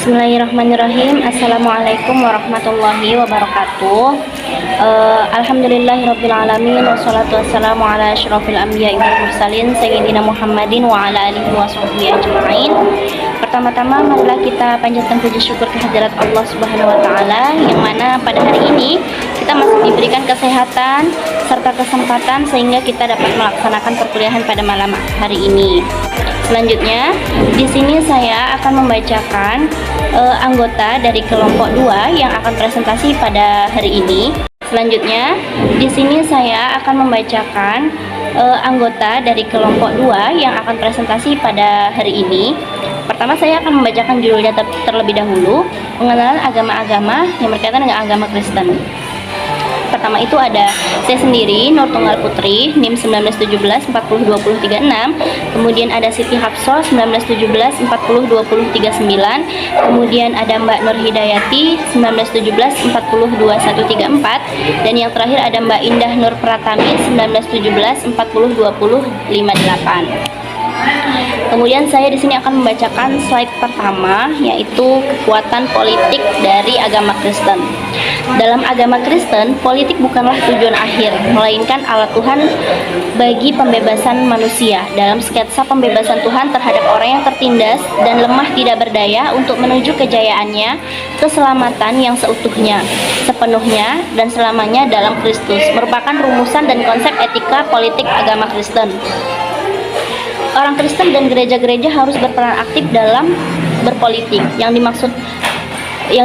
Bismillahirrahmanirrahim. Assalamualaikum warahmatullahi wabarakatuh. Alhamdulillahirrabbilalamin. Wassalatu wassalamu ala asyrafil anbiya'i wal mursalin Sayyidina Muhammadin wa ala alihi wa sahbihi ajma'in. Pertama-tama marilah kita panjatkan puji syukur kehadirat Allah Subhanahu wa taala, yang mana pada hari ini kita masih diberikan kesehatan serta kesempatan sehingga kita dapat melaksanakan perkuliahan pada malam hari ini. Selanjutnya, di sini saya akan membacakan anggota dari kelompok 2 yang akan presentasi pada hari ini. Selanjutnya, di sini saya akan membacakan anggota dari kelompok 2 yang akan presentasi pada hari ini. Pertama, saya akan membacakan judulnya terlebih dahulu, pengenalan agama-agama yang berkaitan dengan agama Kristen. Pertama itu ada saya sendiri, Nur Tunggal Putri, NIM 1917 402036. Kemudian ada Siti Hafsah 1917 402039. Kemudian ada Mbak Nur Hidayati 1917 402134. Dan yang terakhir ada Mbak Indah Nur Pratami 1917 402058. Kemudian saya di sini akan membacakan slide pertama, yaitu kekuatan politik dari agama Kristen. Dalam agama Kristen, politik bukanlah tujuan akhir, melainkan alat Tuhan bagi pembebasan manusia. Dalam sketsa pembebasan Tuhan terhadap orang yang tertindas dan lemah tidak berdaya untuk menuju kejayaannya, keselamatan yang seutuhnya, sepenuhnya, dan selamanya dalam Kristus, merupakan rumusan dan konsep etika politik agama Kristen. Orang Kristen dan gereja-gereja harus berperan aktif dalam berpolitik. Yang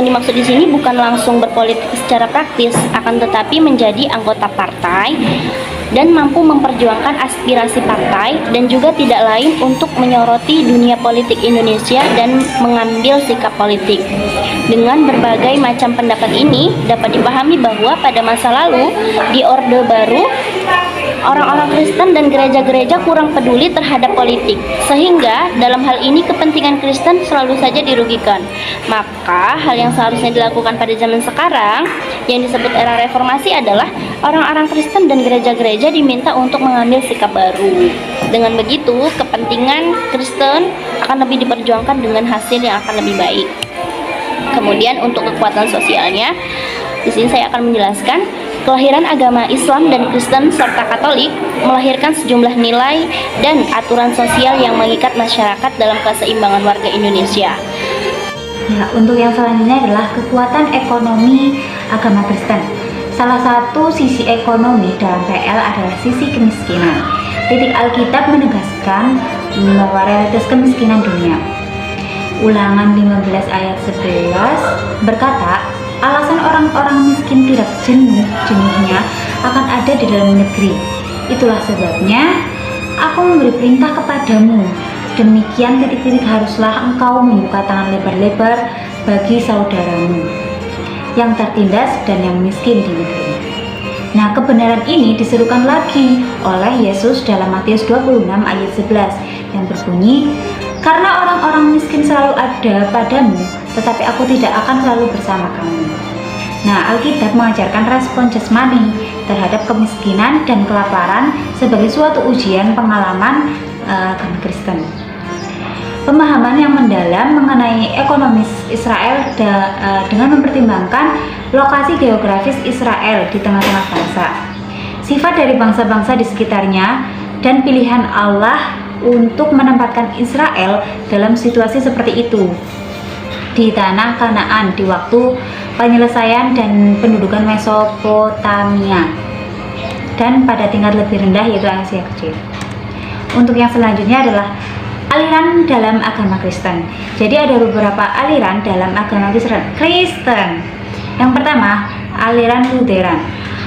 dimaksud di sini bukan langsung berpolitik secara praktis, akan tetapi menjadi anggota partai dan mampu memperjuangkan aspirasi partai, dan juga tidak lain untuk menyoroti dunia politik Indonesia dan mengambil sikap politik. Dengan berbagai macam pendapat ini dapat dipahami bahwa pada masa lalu di Orde Baru, orang-orang Kristen dan gereja-gereja kurang peduli terhadap politik, sehingga dalam hal ini kepentingan Kristen selalu saja dirugikan. Maka hal yang seharusnya dilakukan pada zaman sekarang yang disebut era reformasi adalah orang-orang Kristen dan gereja-gereja diminta untuk mengambil sikap baru. Dengan begitu, kepentingan Kristen akan lebih diperjuangkan dengan hasil yang akan lebih baik. Kemudian untuk kekuatan sosialnya, di sini saya akan menjelaskan kelahiran agama Islam dan Kristen serta Katolik melahirkan sejumlah nilai dan aturan sosial yang mengikat masyarakat dalam keseimbangan warga Indonesia. Ya, untuk yang selanjutnya adalah kekuatan ekonomi agama Kristen. Salah satu sisi ekonomi dalam PL adalah sisi kemiskinan. Titik Alkitab menegaskan bahwa realitas kemiskinan dunia. Ulangan 15 ayat 11 berkata, alasan orang-orang miskin tidak jenuhnya akan ada di dalam negeri. Itulah sebabnya aku memberi perintah kepadamu. Demikian titik-titik haruslah engkau membuka tangan lebar-lebar bagi saudaramu yang tertindas dan yang miskin di negeri. Nah, kebenaran ini diserukan lagi oleh Yesus dalam Matius 26 ayat 11 yang berbunyi, karena orang-orang miskin selalu ada padamu, tetapi aku tidak akan selalu bersama kamu. Nah, Alkitab mengajarkan respon jasmani terhadap kemiskinan dan kelaparan sebagai suatu ujian pengalaman agama Kristen. Pemahaman yang mendalam mengenai ekonomi Israel dengan mempertimbangkan lokasi geografis Israel di tengah-tengah bangsa, sifat dari bangsa-bangsa di sekitarnya, dan pilihan Allah untuk menempatkan Israel dalam situasi seperti itu di tanah Kanaan di waktu penyelesaian dan pendudukan Mesopotamia, dan pada tingkat lebih rendah yaitu Asia Kecil. Untuk yang selanjutnya adalah aliran dalam agama Kristen. Jadi ada beberapa aliran dalam agama Kristen. Yang pertama, aliran Lutheran.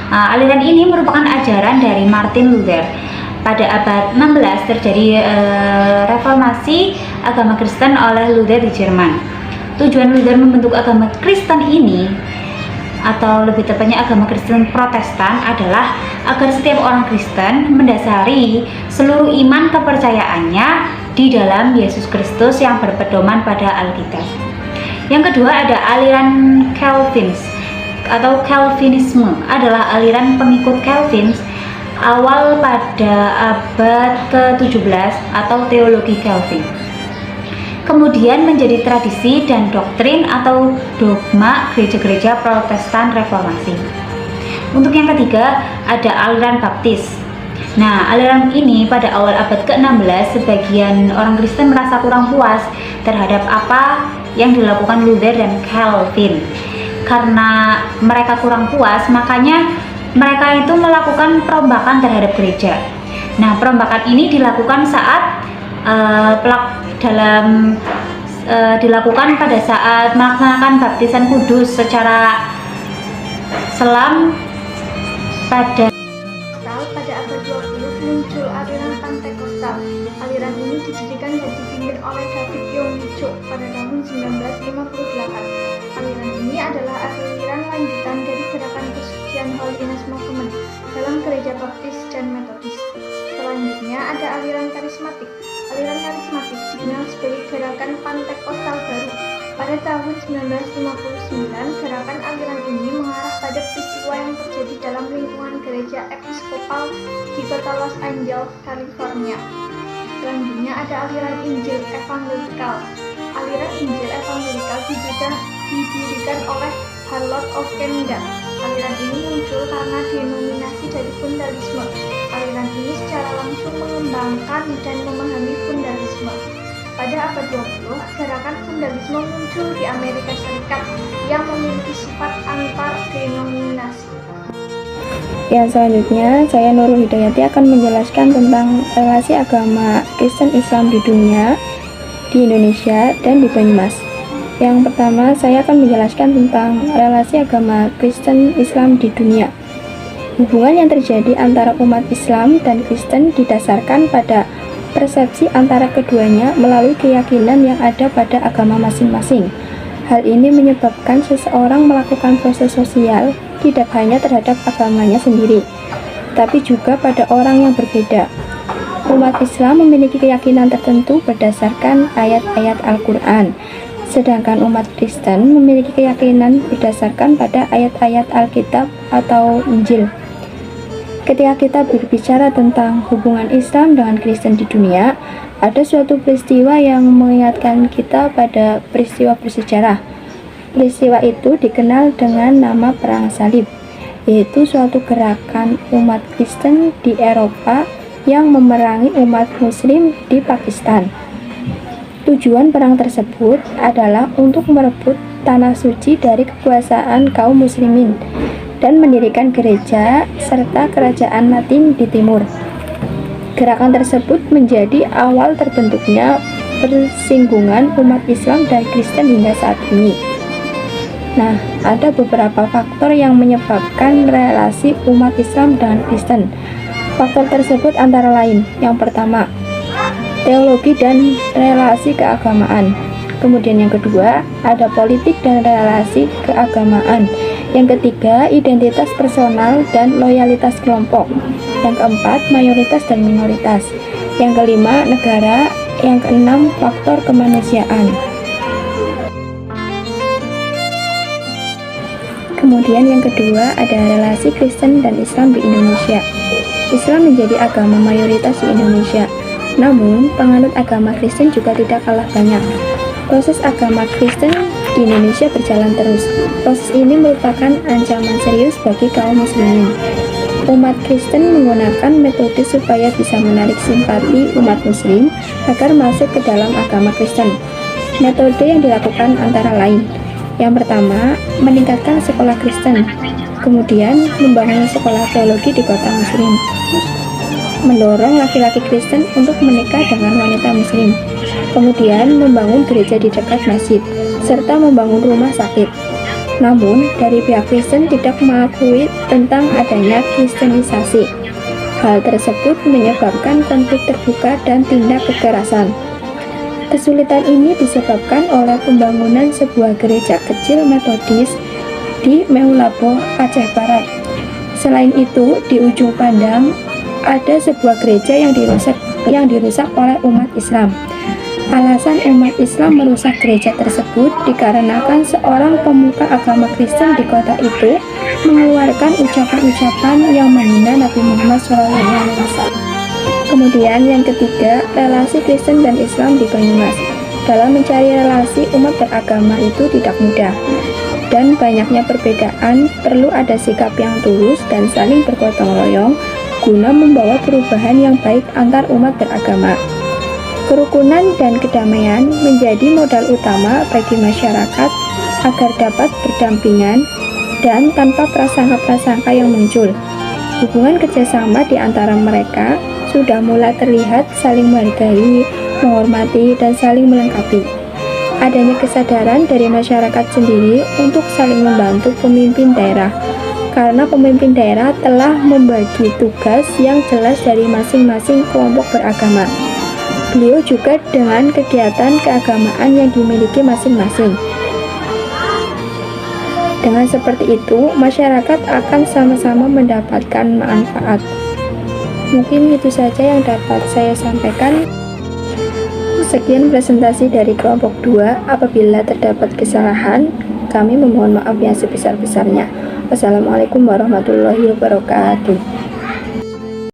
Aliran ini merupakan ajaran dari Martin Luther. Pada abad 16 terjadi reformasi agama Kristen oleh Luther di Jerman. Tujuan Luther membentuk agama Kristen ini, atau lebih tepatnya agama Kristen Protestan, adalah agar setiap orang Kristen mendasari seluruh iman kepercayaannya di dalam Yesus Kristus yang berpedoman pada Alkitab. Yang kedua ada aliran Calvins atau Calvinisme, adalah aliran pengikut Calvin awal pada abad ke-17 atau teologi Calvin. kemudian menjadi tradisi dan doktrin atau dogma gereja-gereja Protestan Reformasi. Untuk yang ketiga, ada aliran Baptis. Nah, aliran ini pada awal abad ke-16 sebagian orang Kristen merasa kurang puas terhadap apa yang dilakukan Luther dan Calvin. Karena mereka kurang puas, makanya mereka itu melakukan perombakan terhadap gereja. Nah, perombakan ini dilakukan saat dilakukan pada saat melaksanakan baptisan kudus secara selam pada abad 20 muncul aliran Pantekostal. Aliran ini didirikan dan dipimpin oleh David Yonggi pada tahun 1958. Aliran ini adalah aliran lanjutan dari gerakan kesucian Holiness Movement dalam gereja Baptis dan Metodis. Selanjutnya ada aliran karismatik. Aliran karismatik dikenal sebagai gerakan Pantekostal baru. Pada tahun 1959, gerakan aliran ini mengarah pada peristiwa yang terjadi dalam lingkungan gereja episkopal di kota Los Angeles, California. Selanjutnya ada aliran Injil Evangelikal. Aliran Injil Evangelikal didirikan oleh Harlow of Canada. Aliran ini muncul karena denominasi dari fundalisme. Aliran ini secara langsung mengembangkan dan memahami fundalisme. Pada abad 20, gerakan fundalisme muncul di Amerika Serikat yang memiliki sifat antar denominasi. Yang selanjutnya, saya Nurul Hidayati akan menjelaskan tentang relasi agama Kristen Islam di dunia, di Indonesia, dan di Banyumas. Yang pertama, saya akan menjelaskan tentang relasi agama Kristen Islam di dunia. Hubungan yang terjadi antara umat Islam dan Kristen didasarkan pada persepsi antara keduanya melalui keyakinan yang ada pada agama masing-masing. Hal ini menyebabkan seseorang melakukan proses sosial tidak hanya terhadap agamanya sendiri, tapi juga pada orang yang berbeda. Umat Islam memiliki keyakinan tertentu berdasarkan ayat-ayat Al-Quran, sedangkan umat Kristen memiliki keyakinan berdasarkan pada ayat-ayat Alkitab atau Injil. Ketika kita berbicara tentang hubungan Islam dengan Kristen di dunia, ada suatu peristiwa yang mengingatkan kita pada peristiwa bersejarah. Peristiwa itu dikenal dengan nama Perang Salib, yaitu suatu gerakan umat Kristen di Eropa yang memerangi umat Muslim di Pakistan. Tujuan perang tersebut adalah untuk merebut tanah suci dari kekuasaan kaum muslimin dan mendirikan gereja serta kerajaan Latin di timur. Gerakan tersebut menjadi awal terbentuknya persinggungan umat Islam dan Kristen hingga saat ini. Nah, ada beberapa faktor yang menyebabkan relasi umat Islam dengan Kristen. Faktor tersebut antara lain, yang pertama, teologi dan relasi keagamaan. Kemudian yang kedua, ada politik dan relasi keagamaan. Yang ketiga, identitas personal dan loyalitas kelompok. Yang keempat, mayoritas dan minoritas. Yang kelima, negara. Yang keenam, faktor kemanusiaan. Kemudian yang kedua, ada relasi Kristen dan Islam di Indonesia. Islam menjadi agama mayoritas di Indonesia. Namun, penganut agama Kristen juga tidak kalah banyak. Proses agama Kristen di Indonesia berjalan terus. Proses ini merupakan ancaman serius bagi kaum muslimin. Umat Kristen menggunakan metode supaya bisa menarik simpati umat muslim agar masuk ke dalam agama Kristen. Metode yang dilakukan antara lain, yang pertama, meningkatkan sekolah Kristen, kemudian membangun sekolah teologi di kota muslim, mendorong laki-laki Kristen untuk menikah dengan wanita muslim, kemudian membangun gereja di dekat masjid, serta membangun rumah sakit. Namun, dari pihak Kristen tidak mengakui tentang adanya kristenisasi. Hal tersebut menyebabkan konflik terbuka dan tindak kekerasan. Kesulitan ini disebabkan oleh pembangunan sebuah gereja kecil Metodis di Meulaboh, Aceh Barat. Selain itu, di ujung pandang ada sebuah gereja yang dirusak oleh umat Islam. Alasan umat Islam merusak gereja tersebut dikarenakan seorang pemuka agama Kristen di kota itu mengeluarkan ucapan-ucapan yang menghina Nabi Muhammad SAW. Kemudian yang ketiga, relasi Kristen dan Islam di Banyumas. dalam mencari relasi umat beragama itu tidak mudah, dan banyaknya perbedaan perlu ada sikap yang tulus dan saling bergotong royong guna membawa perubahan yang baik antar umat beragama. Kerukunan dan kedamaian menjadi modal utama bagi masyarakat agar dapat berdampingan dan tanpa prasangka-prasangka yang muncul. Hubungan kerjasama di antara mereka sudah mulai terlihat saling menghargai, menghormati, dan saling melengkapi. Adanya kesadaran dari masyarakat sendiri untuk saling membantu pemimpin daerah, karena pemimpin daerah telah membagi tugas yang jelas dari masing-masing kelompok beragama. Beliau juga dengan kegiatan keagamaan yang dimiliki masing-masing. Dengan seperti itu, masyarakat akan sama-sama mendapatkan manfaat. Mungkin itu saja yang dapat saya sampaikan. Sekian presentasi dari kelompok 2. Apabila terdapat kesalahan, kami memohon maaf yang sebesar-besarnya. Wassalamualaikum warahmatullahi wabarakatuh.